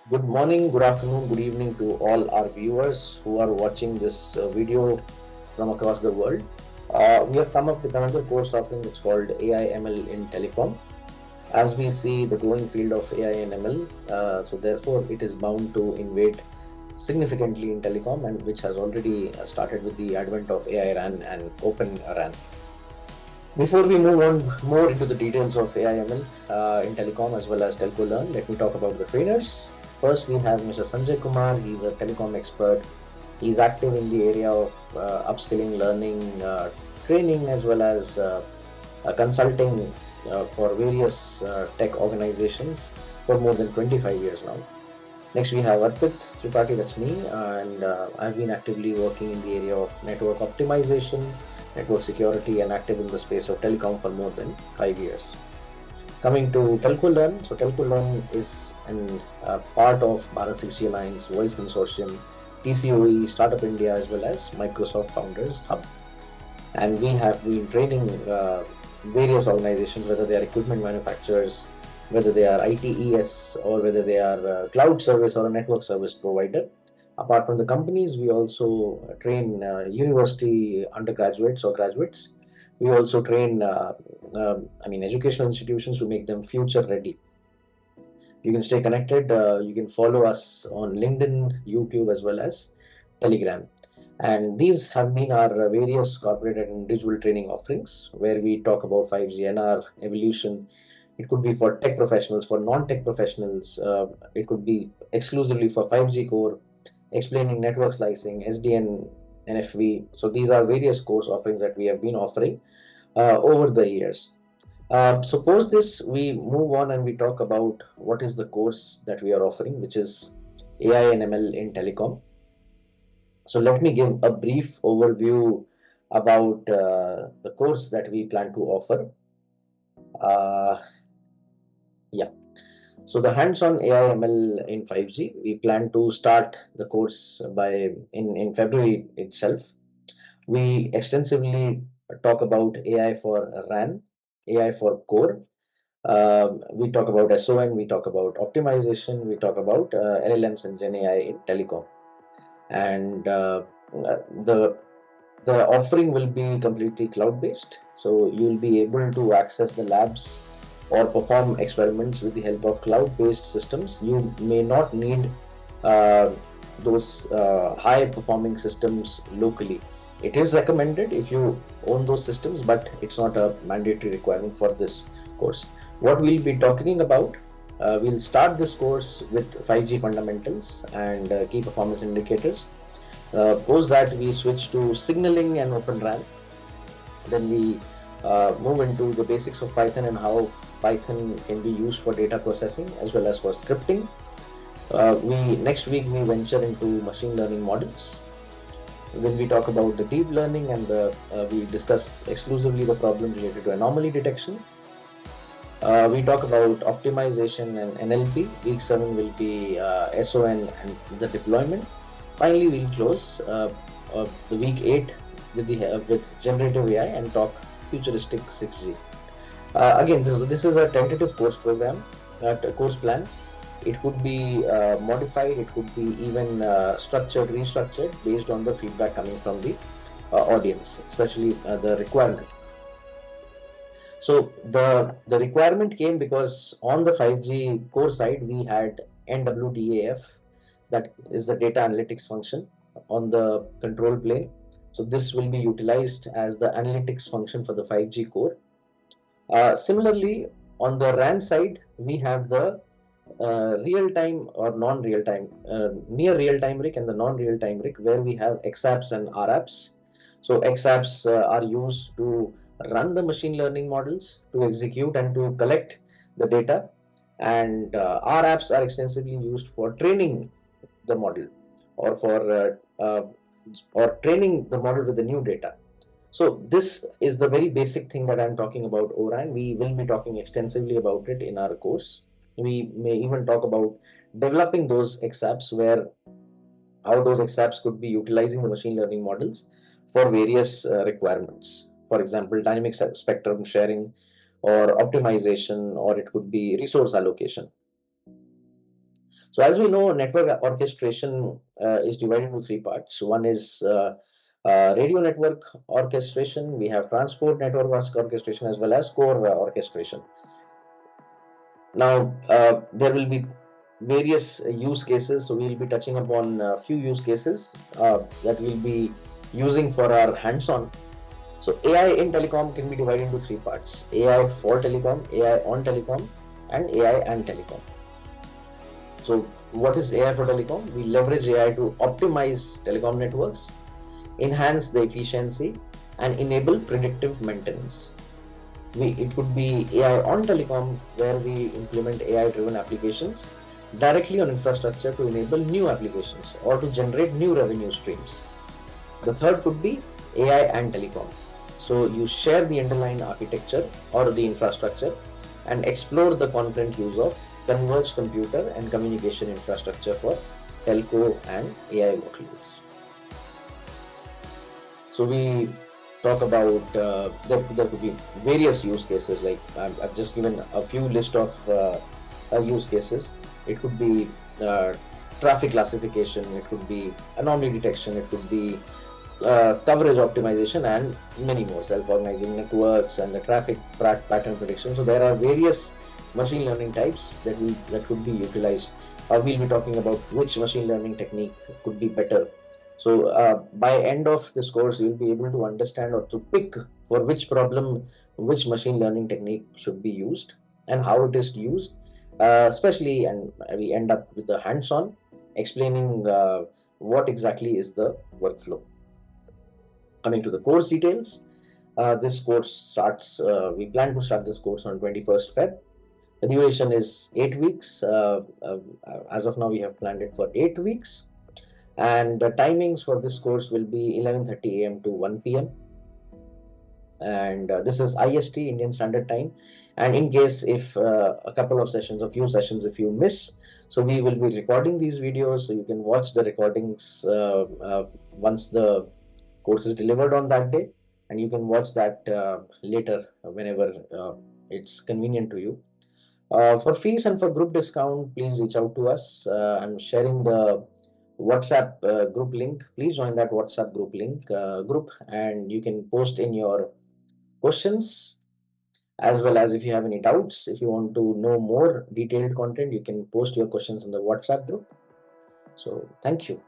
Good morning, good afternoon, good evening to all our viewers who are watching this video from across the world. We have come up with another course offering that's called AI ML in Telecom. As we see the growing field of AI and ML, so therefore it is bound to invade significantly in telecom, and which has already started with the advent of AI RAN and Open RAN. Before we move on more into the details of AI/ML in telecom as well as TelcoLearn, let me talk about the trainers. First, we have Mr. Sanjay Kumar. He's a telecom expert. He's active in the area of upskilling, learning, training, as well as consulting for various tech organizations for more than 25 years now. Next, we have Arpit Tripathi, that's me, and I've been actively working in the area of network optimization, network security, and active in the space of telecom for more than 5 years. Coming to TelcoLearn, so TelcoLearn is an part of Bharat 6G Alliance, Voice Consortium, TCOE, Startup India, as well as Microsoft Founders Hub. And we have been training various organizations, whether they are equipment manufacturers, whether they are ITES, or whether they are cloud service or a network service provider. Apart from the companies, we also train university undergraduates or graduates. We also train, educational institutions to make them future ready. You can stay connected. You can follow us on LinkedIn, YouTube, as well as Telegram. And these have been our various corporate and individual training offerings where we talk about 5G NR evolution. It could be for tech professionals, for non-tech professionals. It could be exclusively for 5G core, explaining network slicing, SDN, NFV. So these are various course offerings that we have been offering over the years. Suppose this, we move on and we talk about what is the course that we are offering, which is AI and ML in telecom. So let me give a brief overview about the course that we plan to offer. Uh, yeah. So the hands-on AI ML in 5G, we plan to start the course by in February itself. We extensively talk about AI for RAN, AI for core. We talk about SON, we talk about optimization, we talk about LLMs and GenAI in telecom. And the the offering will be completely cloud based, so you'll be able to access the labs or perform experiments with the help of cloud based systems. You may not need uh, those high performing systems locally. It is recommended if you own those systems, but it's not a mandatory requirement for this course. What we'll be talking about, we'll start this course with 5G fundamentals and key performance indicators. Post that, we switch to signaling and Open RAN. Then we move into the basics of Python and how Python can be used for data processing as well as for scripting. We next week we venture into machine learning models. Then we talk about the deep learning and we discuss exclusively the problem related to anomaly detection. We talk about optimization and NLP. Week 7 will be SON and the deployment. Finally, we'll close the week 8 with generative AI and talk futuristic 6G. Again, this is a tentative course program, course plan. It could be modified, it could be even structured, restructured based on the feedback coming from the audience, especially the requirement. So the requirement came because on the 5G core side we had NWDAF, that is the data analytics function on the control plane. So this will be utilized as the analytics function for the 5G core. Similarly, on the RAN side, we have the real time or non real time, near real time rig and the non real time rig, where we have XApps and RApps. So, XApps are used to run the machine learning models, to execute and to collect the data, and RApps are extensively used for training the model or for training the model with the new data. So this is the very basic thing that I'm talking about ORAN. We will be talking extensively about it in our course. We may even talk about developing those XApps, where how those XApps could be utilizing the machine learning models for various requirements. For example, dynamic spectrum sharing or optimization, or it could be resource allocation. So as we know, network orchestration is divided into three parts. One is radio network orchestration. We have transport network orchestration as well as core orchestration. Now, there will be various use cases. So we'll be touching upon a few use cases that we'll be using for our hands-on. So AI in telecom can be divided into three parts: AI for telecom, AI on telecom, and AI and telecom. So what is AI for telecom? We leverage AI to optimize telecom networks, enhance the efficiency, and enable predictive maintenance. It could be AI on telecom, where we implement AI-driven applications directly on infrastructure to enable new applications or to generate new revenue streams. The third could be AI and telecom. So you share the underlying architecture or the infrastructure and explore the concurrent use of converged computer and communication infrastructure for telco and AI workloads. So we talk about there could be various use cases. Like I've just given a few list of use cases. It could be traffic classification. It could be anomaly detection. It could be coverage optimization, and many more, self-organizing networks and the traffic pattern prediction. So there are various machine learning types that could be utilized. We'll be talking about which machine learning technique could be better. So by end of this course, you'll be able to understand or to pick for which problem which machine learning technique should be used and how it is used, especially, and we end up with the hands-on explaining what exactly is the workflow. Coming to the course details, this course starts, we plan to start this course on 21st Feb. The duration is 8 weeks. As of now, we have planned it for 8 weeks. And the timings for this course will be 11:30 a.m. to 1 p.m. And this is IST, Indian Standard Time. And in case if a couple of sessions, a few sessions, if you miss, so we will be recording these videos, so you can watch the recordings once the course is delivered on that day, and you can watch that later whenever it's convenient to you. For fees and for group discount, please reach out to us. I'm sharing the WhatsApp group link. Please join that WhatsApp group, and you can post in your questions, as well as if you have any doubts. If you want to know more detailed content, you can post your questions in the WhatsApp group. So thank you.